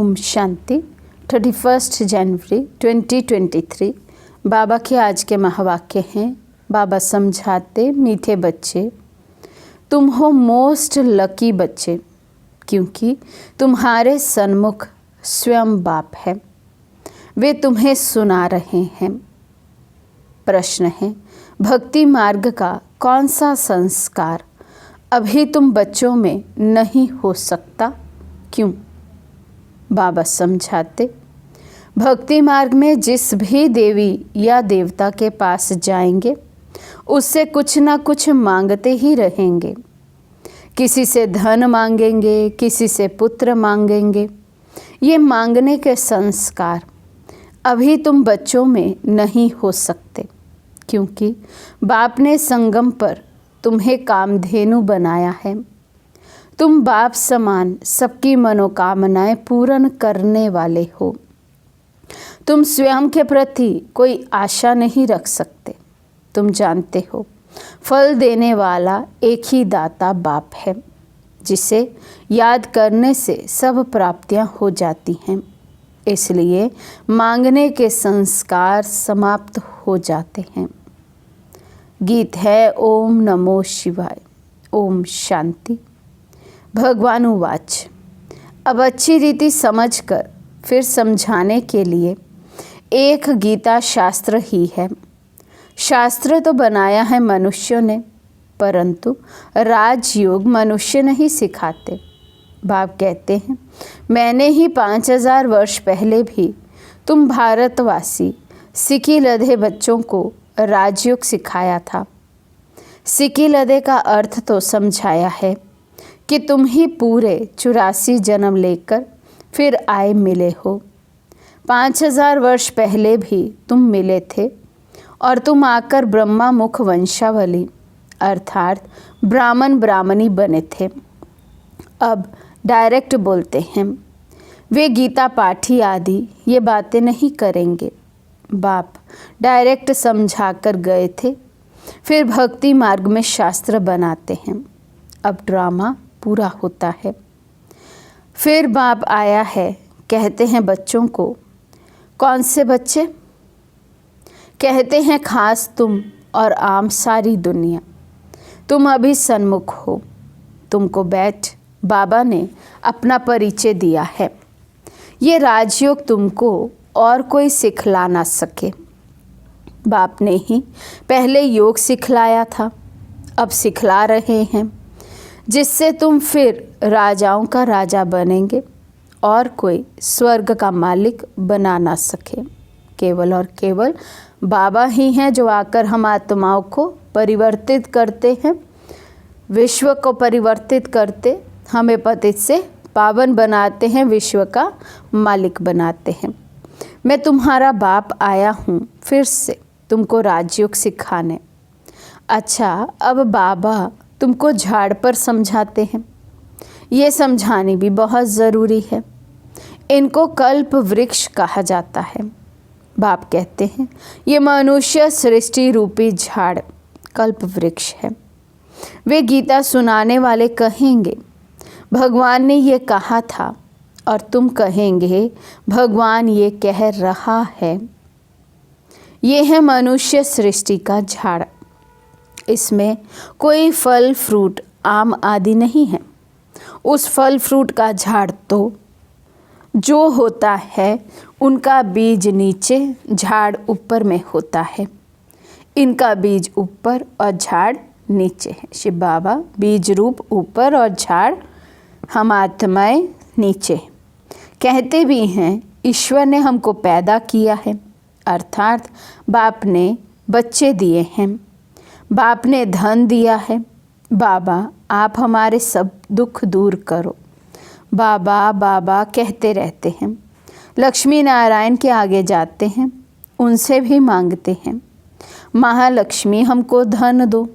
ओम शांति। 31 जनवरी 2023 बाबा के आज के महावाक्य हैं। बाबा समझाते, मीठे बच्चे, तुम हो मोस्ट लकी बच्चे, क्योंकि तुम्हारे सन्मुख स्वयं बाप है। वे तुम्हें सुना रहे हैं। प्रश्न है, भक्ति मार्ग का कौन सा संस्कार अभी तुम बच्चों में नहीं हो सकता, क्यों? बाबा समझाते, भक्ति मार्ग में जिस भी देवी या देवता के पास जाएंगे उससे कुछ ना कुछ मांगते ही रहेंगे। किसी से धन मांगेंगे, किसी से पुत्र मांगेंगे। ये मांगने के संस्कार अभी तुम बच्चों में नहीं हो सकते, क्योंकि बाप ने संगम पर तुम्हें कामधेनु बनाया है। तुम बाप समान सबकी मनोकामनाएं पूर्ण करने वाले हो। तुम स्वयं के प्रति कोई आशा नहीं रख सकते। तुम जानते हो, फल देने वाला एक ही दाता बाप है, जिसे याद करने से सब प्राप्तियां हो जाती हैं। इसलिए मांगने के संस्कार समाप्त हो जाते हैं। गीत है ओम नमो शिवाय। ओम शांति। भगवान उवाच। अब अच्छी रीति समझकर फिर समझाने के लिए एक गीता शास्त्र ही है। शास्त्र तो बनाया है मनुष्यों ने, परंतु राजयोग मनुष्य नहीं सिखाते। बाप कहते हैं, मैंने ही 5000 वर्ष पहले भी तुम भारतवासी सिकी लधे बच्चों को राजयोग सिखाया था। सिकी लधे का अर्थ तो समझाया है कि तुम ही पूरे 84 जन्म लेकर फिर आए मिले हो। 5000 वर्ष पहले भी तुम मिले थे और तुम आकर ब्रह्मा मुख वंशावली अर्थात ब्राह्मण ब्राह्मणी बने थे। अब डायरेक्ट बोलते हैं। वे गीता पाठी आदि ये बातें नहीं करेंगे। बाप डायरेक्ट समझा कर गए थे, फिर भक्ति मार्ग में शास्त्र बनाते हैं। अब ड्रामा पूरा होता है। फिर बाप आया है, कहते हैं बच्चों को। कौन से बच्चे? कहते हैं खास तुम और आम सारी दुनिया। तुम अभी सन्मुख हो। तुमको बैठ बाबा ने अपना परिचय दिया है। ये राजयोग तुमको और कोई सिखला ना सके। बाप ने ही पहले योग सिखलाया था, अब सिखला रहे हैं, जिससे तुम फिर राजाओं का राजा बनेंगे और कोई स्वर्ग का मालिक बना ना सके। केवल और केवल बाबा ही हैं जो आकर हम आत्माओं को परिवर्तित करते हैं, विश्व को परिवर्तित करते, हमें पतित से पावन बनाते हैं, विश्व का मालिक बनाते हैं। मैं तुम्हारा बाप आया हूँ फिर से तुमको राजयोग सिखाने। अच्छा, अब बाबा तुमको झाड़ पर समझाते हैं। ये समझानी भी बहुत ज़रूरी है। इनको कल्प वृक्ष कहा जाता है। बाप कहते हैं, ये मनुष्य सृष्टि रूपी झाड़ कल्प वृक्ष है। वे गीता सुनाने वाले कहेंगे, भगवान ने ये कहा था, और तुम कहेंगे, भगवान ये कह रहा है। ये है मनुष्य सृष्टि का झाड़। इसमें कोई फल फ्रूट आम आदि नहीं है। उस फल फ्रूट का झाड़ तो जो होता है उनका बीज नीचे, झाड़ ऊपर में होता है। इनका बीज ऊपर और झाड़ नीचे है। शिव बाबा बीज रूप ऊपर और झाड़ हम आत्माएं नीचे। कहते भी हैं, ईश्वर ने हमको पैदा किया है, अर्थात बाप ने बच्चे दिए हैं, बाप ने धन दिया है। बाबा आप हमारे सब दुख दूर करो। बाबा बाबा कहते रहते हैं। लक्ष्मी नारायण के आगे जाते हैं, उनसे भी मांगते हैं, महालक्ष्मी हमको धन दो।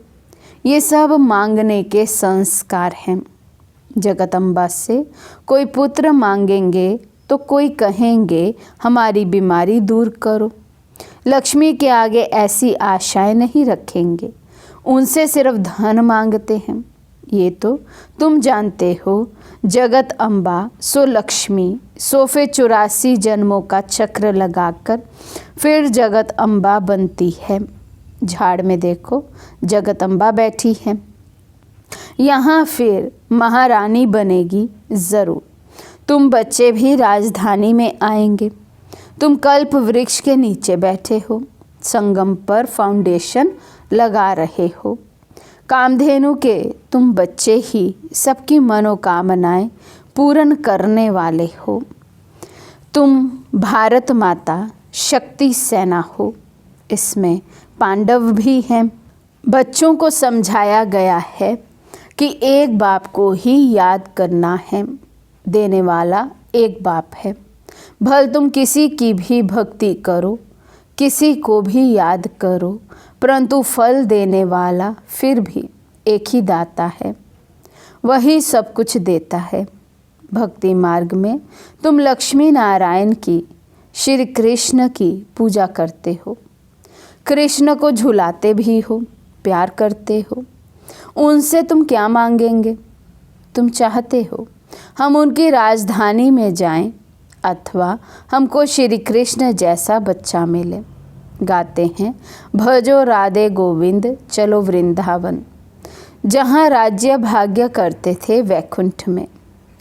ये सब मांगने के संस्कार हैं। जगदम्बा से कोई पुत्र मांगेंगे तो कोई कहेंगे हमारी बीमारी दूर करो। लक्ष्मी के आगे ऐसी आशाएं नहीं रखेंगे, उनसे सिर्फ धन मांगते हैं। ये तो तुम जानते हो। जगत अम्बा सो लक्ष्मी, सो फिर 84 जन्मों का चक्र लगाकर फिर जगत अम्बा बनती है। झाड़ में देखो जगत अम्बा बैठी है। यहाँ फिर महारानी बनेगी ज़रूर। तुम बच्चे भी राजधानी में आएंगे। तुम कल्प वृक्ष के नीचे बैठे हो, संगम पर फाउंडेशन लगा रहे हो। कामधेनु के तुम बच्चे ही सबकी मनोकामनाएं पूर्ण करने वाले हो। तुम भारत माता शक्ति सेना हो। इसमें पांडव भी हैं। बच्चों को समझाया गया है कि एक बाप को ही याद करना है। देने वाला एक बाप है। भल तुम किसी की भी भक्ति करो, किसी को भी याद करो, परंतु फल देने वाला फिर भी एक ही दाता है। वही सब कुछ देता है। भक्ति मार्ग में तुम लक्ष्मी नारायण की, श्री कृष्ण की पूजा करते हो। कृष्ण को झुलाते भी हो, प्यार करते हो। उनसे तुम क्या मांगेंगे? तुम चाहते हो हम उनकी राजधानी में जाएं, अथवा हमको श्री कृष्ण जैसा बच्चा मिले। गाते हैं भजो राधे गोविंद चलो वृंदावन। जहाँ राज्य भाग्य करते थे वैकुंठ में,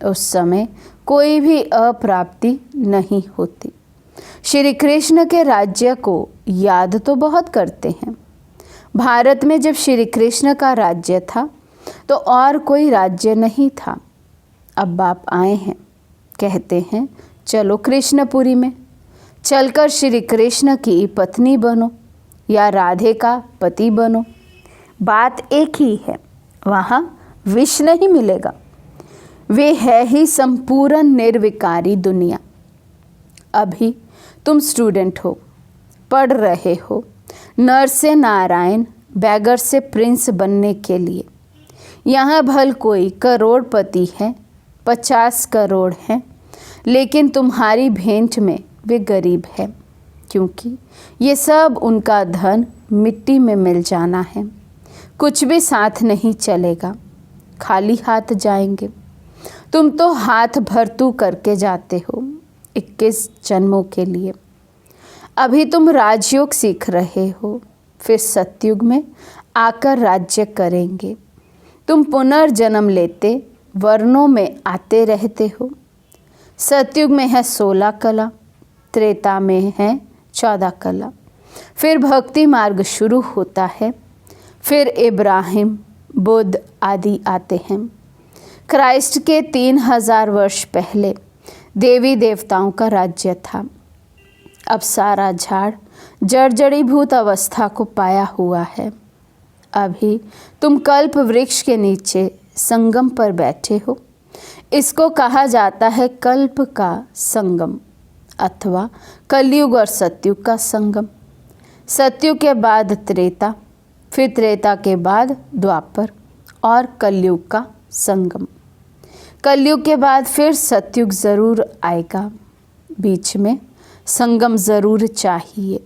उस समय कोई भी अप्राप्ति नहीं होती। श्री कृष्ण के राज्य को याद तो बहुत करते हैं। भारत में जब श्री कृष्ण का राज्य था तो और कोई राज्य नहीं था। अब बाप आए हैं, कहते हैं चलो कृष्णपुरी में चलकर श्री कृष्ण की पत्नी बनो या राधे का पति बनो। बात एक ही है, वहाँ विष नहीं मिलेगा। वे है ही संपूर्ण निर्विकारी दुनिया। अभी तुम स्टूडेंट हो, पढ़ रहे हो नर से नारायण, बैगर से प्रिंस बनने के लिए। यहाँ भल कोई करोड़पति है, 50 करोड़ हैं, लेकिन तुम्हारी भेंट में वे गरीब है, क्योंकि ये सब उनका धन मिट्टी में मिल जाना है। कुछ भी साथ नहीं चलेगा, खाली हाथ जाएंगे। तुम तो हाथ भरतू करके जाते हो 21 जन्मों के लिए। अभी तुम राजयोग सीख रहे हो, फिर सतयुग में आकर राज्य करेंगे। तुम पुनर्जन्म लेते वर्णों में आते रहते हो। सतयुग में है 16 कला, त्रेता में है 14 कला। फिर भक्ति मार्ग शुरू होता है। फिर इब्राहिम, बुद्ध आदि आते हैं। क्राइस्ट के 3000 वर्ष पहले देवी देवताओं का राज्य था। अब सारा झाड़ जड़जड़ीभूत अवस्था को पाया हुआ है। अभी तुम कल्प वृक्ष के नीचे संगम पर बैठे हो। इसको कहा जाता है कल्प का संगम, अथवा कलयुग और सतयुग का संगम। सतयुग के बाद त्रेता, फिर त्रेता के बाद द्वापर और कलयुग का संगम। कलयुग के बाद फिर सतयुग ज़रूर आएगा। बीच में संगम ज़रूर चाहिए।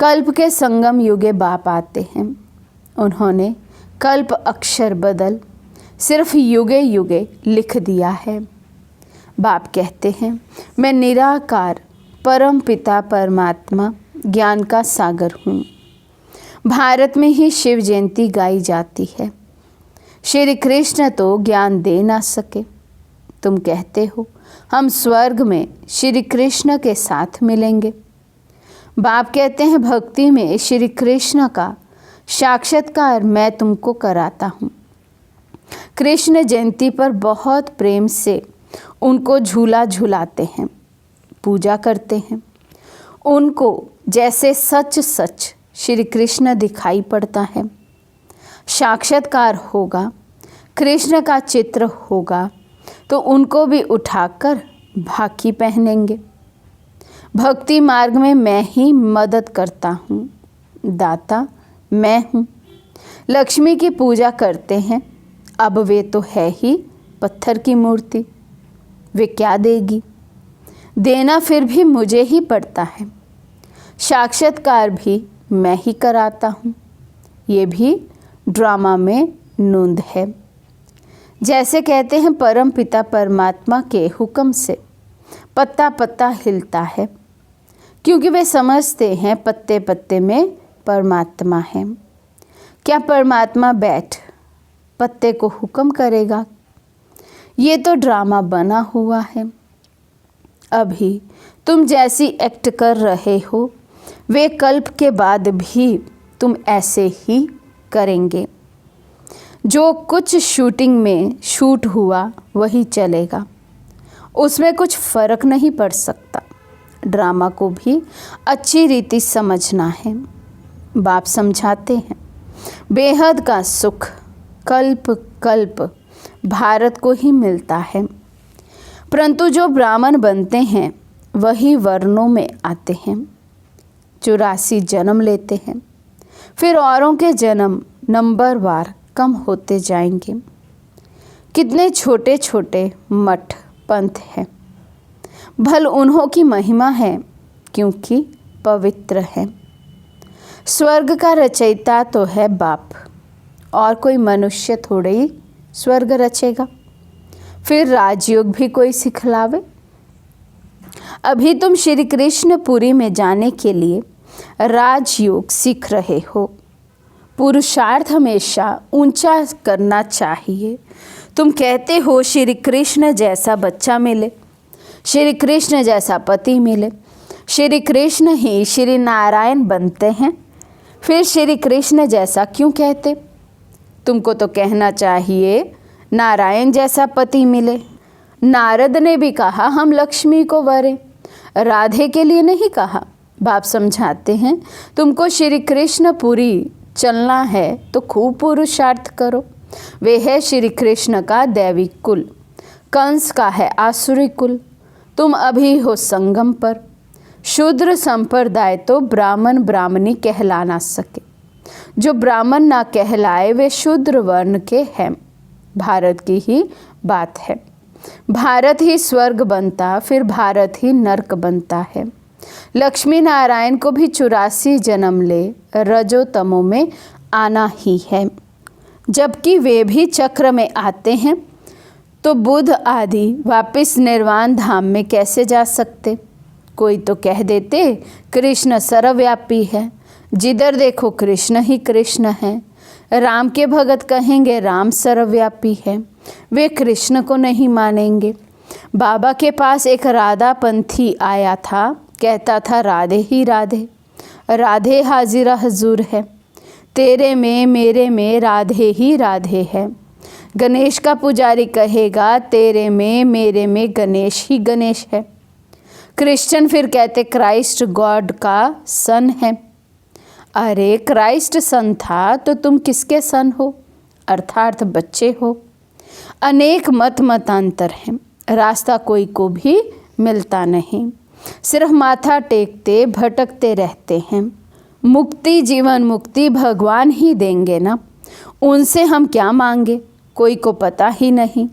कल्प के संगम युगे बाप आते हैं। उन्होंने कल्प अक्षर बदल सिर्फ युगे युगे लिख दिया है। बाप कहते हैं मैं निराकार परम पिता परमात्मा ज्ञान का सागर हूँ। भारत में ही शिव जयंती गाई जाती है। श्री कृष्ण तो ज्ञान दे ना सके। तुम कहते हो हम स्वर्ग में श्री कृष्ण के साथ मिलेंगे। बाप कहते हैं भक्ति में श्री कृष्ण का साक्षात्कार मैं तुमको कराता हूँ। कृष्ण जयंती पर बहुत प्रेम से उनको झूला झूलाते हैं, पूजा करते हैं। उनको जैसे सच सच श्री कृष्ण दिखाई पड़ता है। साक्षात्कार होगा, कृष्ण का चित्र होगा तो उनको भी उठाकर भाकी पहनेंगे। भक्ति मार्ग में मैं ही मदद करता हूँ, दाता मैं हूँ। लक्ष्मी की पूजा करते हैं। अब वे तो है ही पत्थर की मूर्ति, वे क्या देगी? देना फिर भी मुझे ही पड़ता है। साक्षात्कार भी मैं ही कराता हूँ। ये भी ड्रामा में नूंद है। जैसे कहते हैं परम पिता परमात्मा के हुक्म से पत्ता पत्ता हिलता है, क्योंकि वे समझते हैं पत्ते पत्ते में परमात्मा है। क्या परमात्मा बैठ पत्ते को हुक्म करेगा? ये तो ड्रामा बना हुआ है। अभी तुम जैसी एक्ट कर रहे हो वे कल्प के बाद भी तुम ऐसे ही करेंगे। जो कुछ शूटिंग में शूट हुआ वही चलेगा, उसमें कुछ फ़र्क नहीं पड़ सकता। ड्रामा को भी अच्छी रीति समझना है। बाप समझाते हैं बेहद का सुख कल्प कल्प भारत को ही मिलता है, परंतु जो ब्राह्मण बनते हैं वही वर्णों में आते हैं। 84 जन्म लेते हैं, फिर औरों के जन्म नंबरवार कम होते जाएंगे। कितने छोटे छोटे मठ पंथ हैं, भल उन्हों की महिमा है क्योंकि पवित्र है। स्वर्ग का रचयिता तो है बाप, और कोई मनुष्य थोड़े ही स्वर्ग रचेगा। फिर राजयोग भी कोई सिखलावे? अभी तुम श्री कृष्णपुरी में जाने के लिए राजयोग सीख रहे हो। पुरुषार्थ हमेशा ऊंचा करना चाहिए। तुम कहते हो श्री कृष्ण जैसा बच्चा मिले, श्री कृष्ण जैसा पति मिले, श्री कृष्ण ही श्री नारायण बनते हैं, फिर श्री कृष्ण जैसा क्यों कहते? तुमको तो कहना चाहिए नारायण जैसा पति मिले। नारद ने भी कहा हम लक्ष्मी को वरें, राधे के लिए नहीं कहा। बाप समझाते हैं तुमको श्री कृष्णपुरी चलना है तो खूब पुरुषार्थ करो। वे है श्री कृष्ण का दैविक कुल, कंस का है आसुरी कुल। तुम अभी हो संगम पर। शूद्र संप्रदाय तो ब्राह्मण ब्राह्मणी कहला ना सके। जो ब्राह्मण ना कहलाए वे शूद्र वर्ण के हैं। भारत की ही बात है। भारत ही स्वर्ग बनता, फिर भारत ही नरक बनता है। लक्ष्मी नारायण को भी 84 जन्म ले रजो तमो में आना ही है। जबकि वे भी चक्र में आते हैं तो बुद्ध आदि वापस निर्वाण धाम में कैसे जा सकते? कोई तो कह देते कृष्ण सर्वव्यापी है, जिधर देखो कृष्ण ही कृष्ण है। राम के भगत कहेंगे राम सर्वव्यापी है, वे कृष्ण को नहीं मानेंगे। बाबा के पास एक राधा पंथी आया था, कहता था राधे ही राधे, राधे हाजिरा हजूर है, तेरे में मेरे में राधे ही राधे है। गणेश का पुजारी कहेगा तेरे में मेरे में गणेश ही गणेश है। क्रिश्चियन फिर कहते क्राइस्ट गॉड का सन है। अरे क्राइस्ट सन था तो तुम किसके सन हो? अर्थात बच्चे हो। अनेक मतांतर हैं, रास्ता कोई को भी मिलता नहीं, सिर्फ माथा टेकते भटकते रहते हैं। मुक्ति जीवन मुक्ति भगवान ही देंगे ना, उनसे हम क्या मांगे? कोई को पता ही नहीं।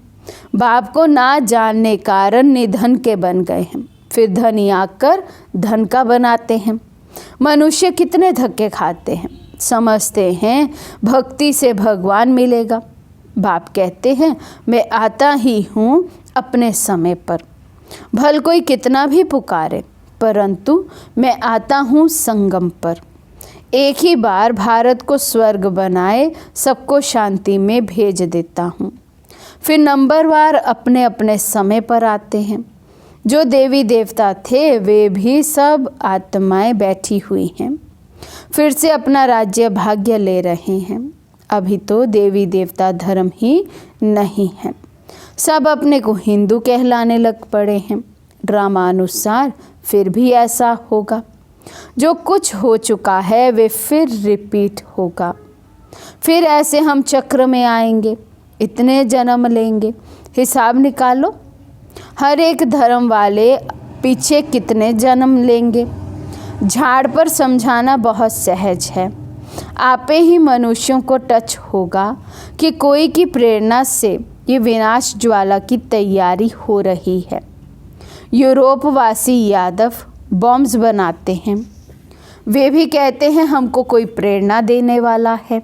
बाप को ना जानने कारण निधन के बन गए हैं, फिर धनी आकर धन का बनाते हैं। मनुष्य कितने धक्के खाते हैं, समझते हैं भक्ति से भगवान मिलेगा। बाप कहते हैं मैं आता ही हूँ अपने समय पर, भल कोई कितना भी पुकारे, परंतु मैं आता हूँ संगम पर। एक ही बार भारत को स्वर्ग बनाए सबको शांति में भेज देता हूँ। फिर नंबरवार अपने अपने समय पर आते हैं। जो देवी देवता थे वे भी सब आत्माएं बैठी हुई हैं, फिर से अपना राज्य भाग्य ले रहे हैं। अभी तो देवी देवता धर्म ही नहीं है, सब अपने को हिंदू कहलाने लग पड़े हैं। ड्रामा अनुसार फिर भी ऐसा होगा। जो कुछ हो चुका है वे फिर रिपीट होगा। फिर ऐसे हम चक्र में आएंगे, इतने जन्म लेंगे, हिसाब निकालो। हर एक धर्म वाले पीछे कितने जन्म लेंगे। झाड़ पर समझाना बहुत सहज है, आपे ही मनुष्यों को टच होगा कि कोई की प्रेरणा से ये विनाश ज्वाला की तैयारी हो रही है। यूरोपवासी यादव बॉम्ब्स बनाते हैं, वे भी कहते हैं हमको कोई प्रेरणा देने वाला है।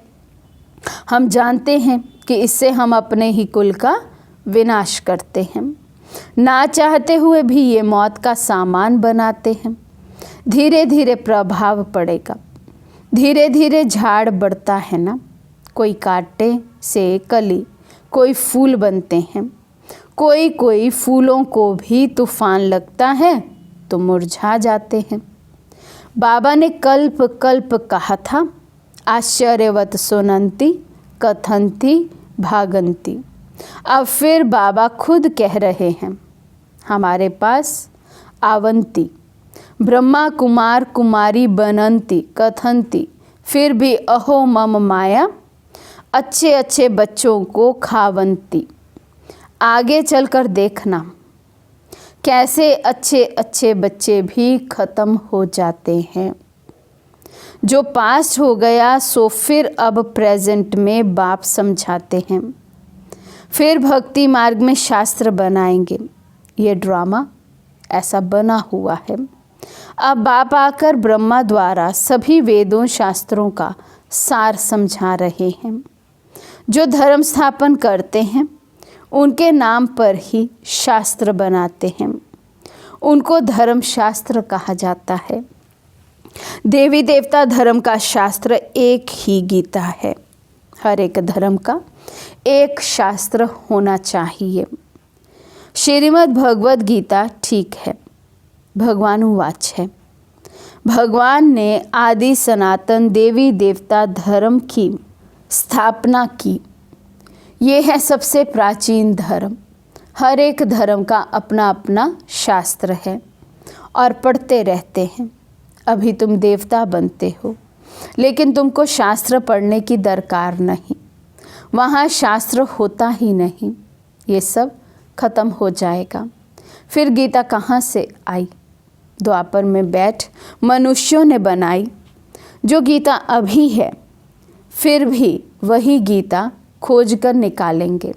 हम जानते हैं कि इससे हम अपने ही कुल का विनाश करते हैं। ना चाहते हुए भी ये मौत का सामान बनाते हैं। धीरे धीरे प्रभाव पड़ेगा, धीरे धीरे झाड़ बढ़ता है ना। कोई कांटे से कली, कोई फूल बनते हैं। कोई कोई फूलों को भी तूफान लगता है तो मुरझा जाते हैं। बाबा ने कल्प कल्प कहा था, आश्चर्यवत सुनंती कथंती भागंती। अब फिर बाबा खुद कह रहे हैं, हमारे पास आवंती, ब्रह्मा कुमार कुमारी बनंती कथंती, फिर भी अहो मम माया, अच्छे अच्छे बच्चों को खावंती। आगे चलकर देखना कैसे अच्छे अच्छे बच्चे भी खत्म हो जाते हैं। जो पास्ट हो गया सो फिर अब प्रेजेंट में बाप समझाते हैं। फिर भक्ति मार्ग में शास्त्र बनाएंगे। ये ड्रामा ऐसा बना हुआ है। अब बाप आकर ब्रह्मा द्वारा सभी वेदों शास्त्रों का सार समझा रहे हैं। जो धर्म स्थापन करते हैं उनके नाम पर ही शास्त्र बनाते हैं, उनको धर्म शास्त्र कहा जाता है। देवी देवता धर्म का शास्त्र एक ही गीता है। हर एक धर्म का एक शास्त्र होना चाहिए। श्रीमद् भगवद गीता ठीक है, भगवानुवाच है। भगवान ने आदि सनातन देवी देवता धर्म की स्थापना की। ये है सबसे प्राचीन धर्म। हर एक धर्म का अपना अपना शास्त्र है और पढ़ते रहते हैं। अभी तुम देवता बनते हो, लेकिन तुमको शास्त्र पढ़ने की दरकार नहीं। वहाँ शास्त्र होता ही नहीं। ये सब खत्म हो जाएगा। फिर गीता कहाँ से आई? द्वापर में बैठ मनुष्यों ने बनाई। जो गीता अभी है फिर भी वही गीता खोज कर निकालेंगे।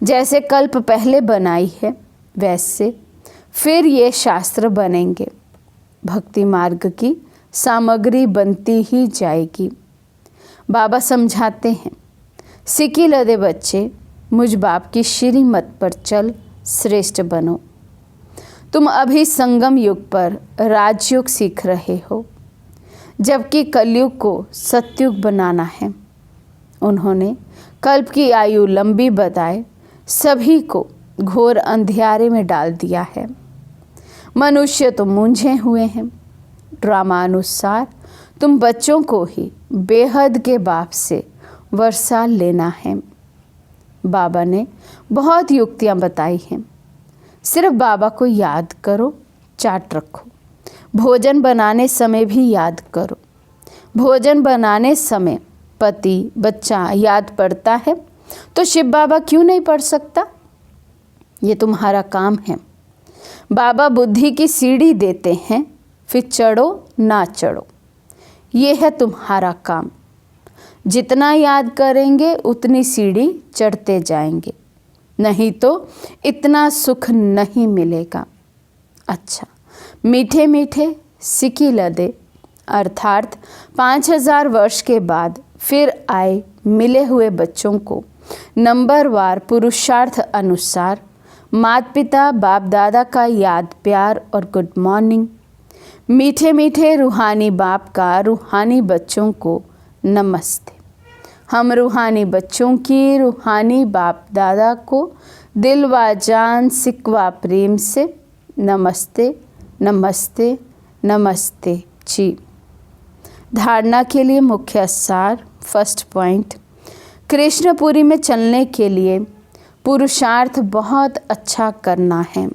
जैसे कल्प पहले बनाई है वैसे फिर ये शास्त्र बनेंगे। भक्ति मार्ग की सामग्री बनती ही जाएगी। बाबा समझाते हैं, सिकी लदे बच्चे, मुझ बाप की श्रीमत पर चल श्रेष्ठ बनो। तुम अभी संगम युग पर राजयोग सीख रहे हो, जबकि कलयुग को सतयुग बनाना है। उन्होंने कल्प की आयु लंबी बताए सभी को घोर अंधियारे में डाल दिया है। मनुष्य तो मूंझे हुए हैं। ड्रामा अनुसार तुम बच्चों को ही बेहद के बाप से वर्षा लेना है। बाबा ने बहुत युक्तियां बताई हैं। सिर्फ बाबा को याद करो, चाट रखो। भोजन बनाने समय भी याद करो। भोजन बनाने समय पति बच्चा याद पड़ता है तो शिव बाबा क्यों नहीं पढ़ सकता? ये तुम्हारा काम है। बाबा बुद्धि की सीढ़ी देते हैं, फिर चढ़ो ना चढ़ो, ये है तुम्हारा काम। जितना याद करेंगे उतनी सीढ़ी चढ़ते जाएंगे, नहीं तो इतना सुख नहीं मिलेगा। अच्छा, मीठे मीठे सिकी लदे अर्थात 5000 वर्ष के बाद फिर आए मिले हुए बच्चों को नंबरवार पुरुषार्थ अनुसार माता पिता बाप दादा का याद प्यार और गुड मॉर्निंग। मीठे मीठे रूहानी बाप का रूहानी बच्चों को नमस्ते। हम रूहानी बच्चों की रूहानी बाप दादा को दिल व जान सिकवा प्रेम से नमस्ते नमस्ते नमस्ते जी। धारणा के लिए मुख्य सार। फर्स्ट पॉइंट, कृष्णपुरी में चलने के लिए पुरुषार्थ बहुत अच्छा करना है।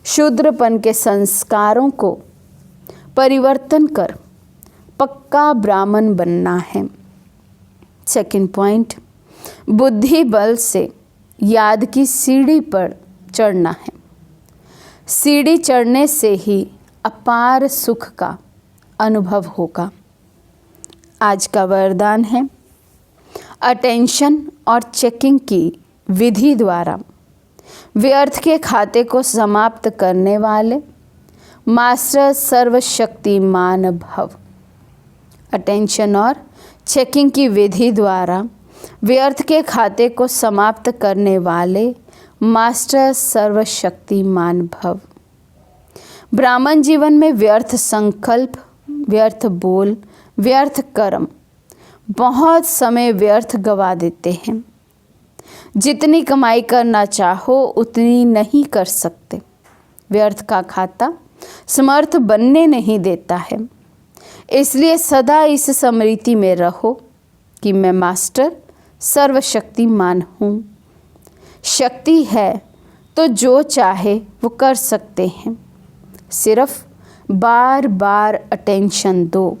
शूद्रपन के संस्कारों को परिवर्तन कर पक्का ब्राह्मण बनना है। सेकंड पॉइंट, बुद्धि बल से याद की सीढ़ी पर चढ़ना है। सीढ़ी चढ़ने से ही अपार सुख का अनुभव होगा। आज का वरदान है, अटेंशन और चेकिंग की विधि द्वारा व्यर्थ के खाते को समाप्त करने वाले मास्टर सर्वशक्तिमान भव। अटेंशन और चेकिंग की विधि द्वारा व्यर्थ के खाते को समाप्त करने वाले मास्टर सर्वशक्तिमान भव। ब्राह्मण जीवन में व्यर्थ संकल्प, व्यर्थ बोल, व्यर्थ कर्म, बहुत समय व्यर्थ गवा देते हैं। जितनी कमाई करना चाहो उतनी नहीं कर सकते। व्यर्थ का खाता समर्थ बनने नहीं देता है। इसलिए सदा इस स्मृति में रहो कि मैं मास्टर सर्वशक्तिमान हूँ। शक्ति है तो जो चाहे वो कर सकते हैं। सिर्फ बार बार अटेंशन दो।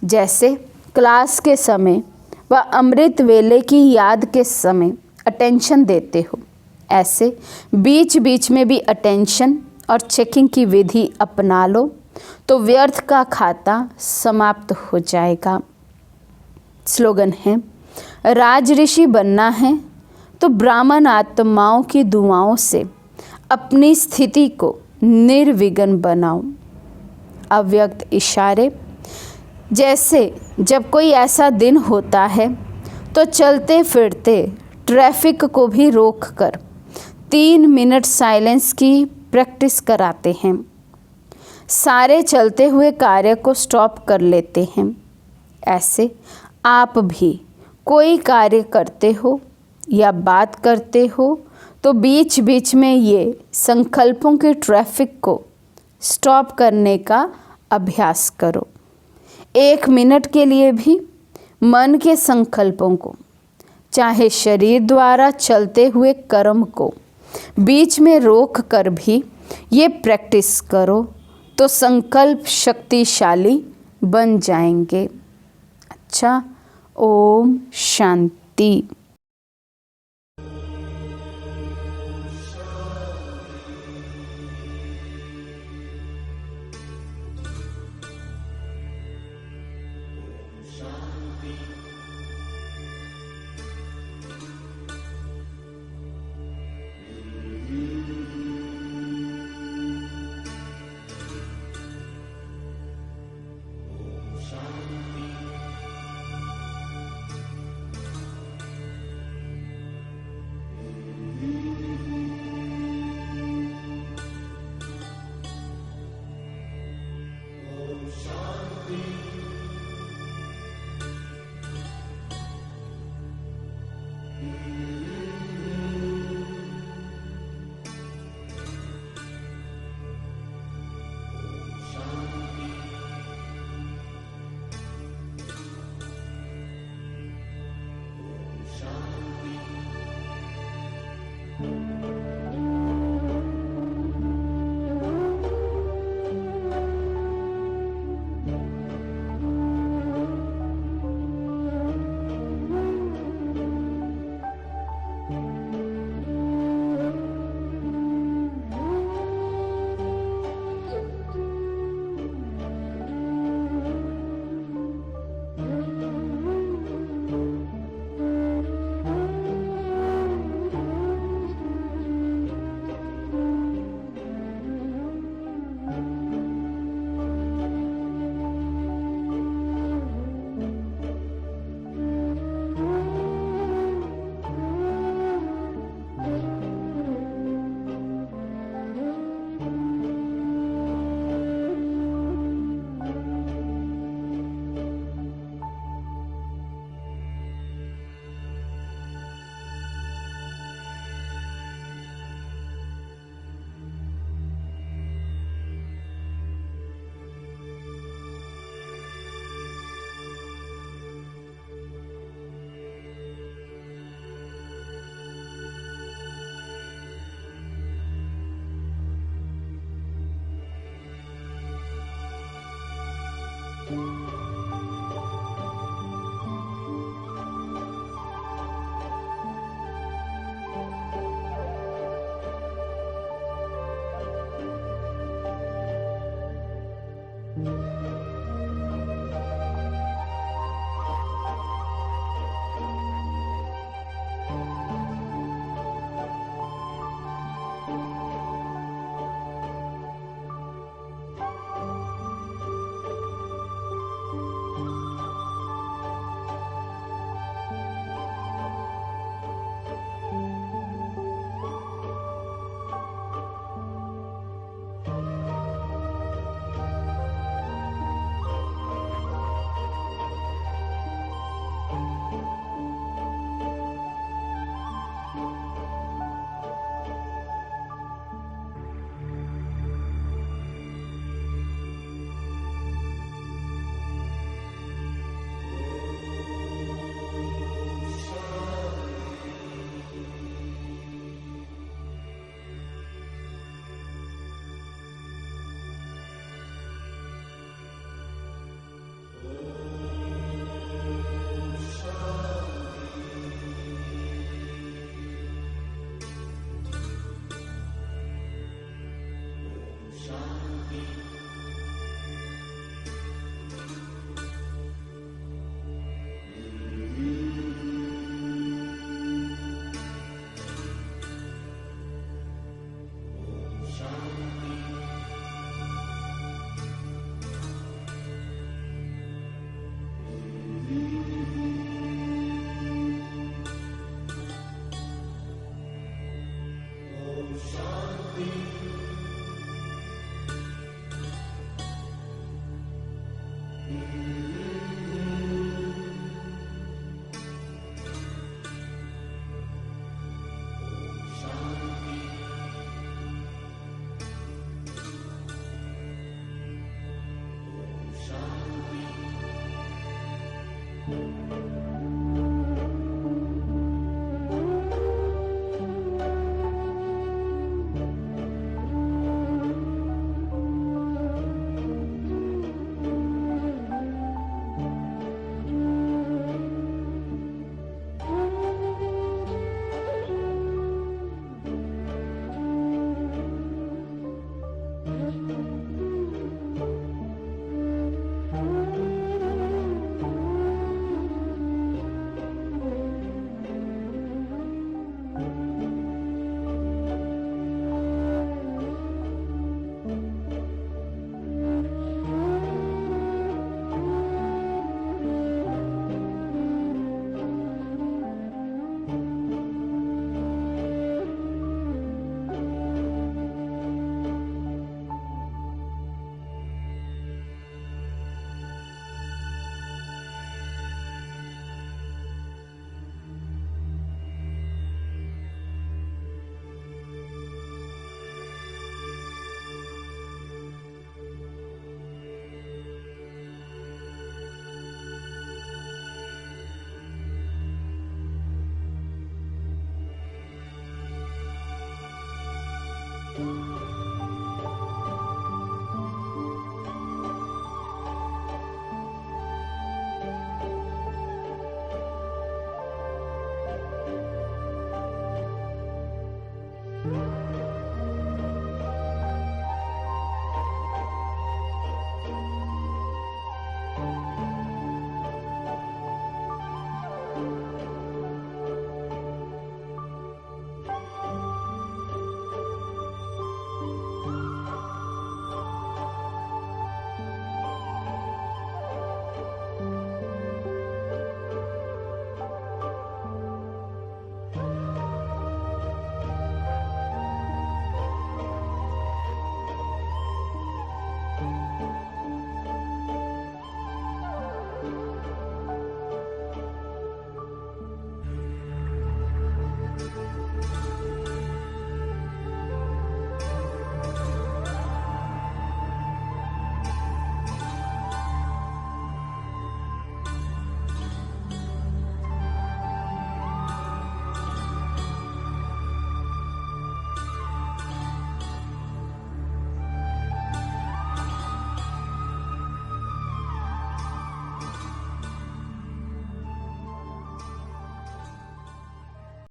जैसे क्लास के समय व अमृत वेले की याद के समय अटेंशन देते हो, ऐसे बीच बीच में भी अटेंशन और चेकिंग की विधि अपना लो तो व्यर्थ का खाता समाप्त हो जाएगा। स्लोगन है, राज ऋषि बनना है तो ब्राह्मण आत्माओं की दुआओं से अपनी स्थिति को निर्विघ्न बनाओ। अव्यक्त इशारे, जैसे जब कोई ऐसा दिन होता है तो चलते फिरते ट्रैफिक को भी रोककर 3 मिनट साइलेंस की प्रैक्टिस कराते हैं। सारे चलते हुए कार्य को स्टॉप कर लेते हैं। ऐसे आप भी कोई कार्य करते हो या बात करते हो तो बीच बीच में ये संकल्पों के ट्रैफिक को स्टॉप करने का अभ्यास करो। 1 मिनट के लिए भी मन के संकल्पों को, चाहे शरीर द्वारा चलते हुए कर्म को बीच में रोक कर भी ये प्रैक्टिस करो तो संकल्प शक्तिशाली बन जाएंगे। अच्छा, ओम शांति।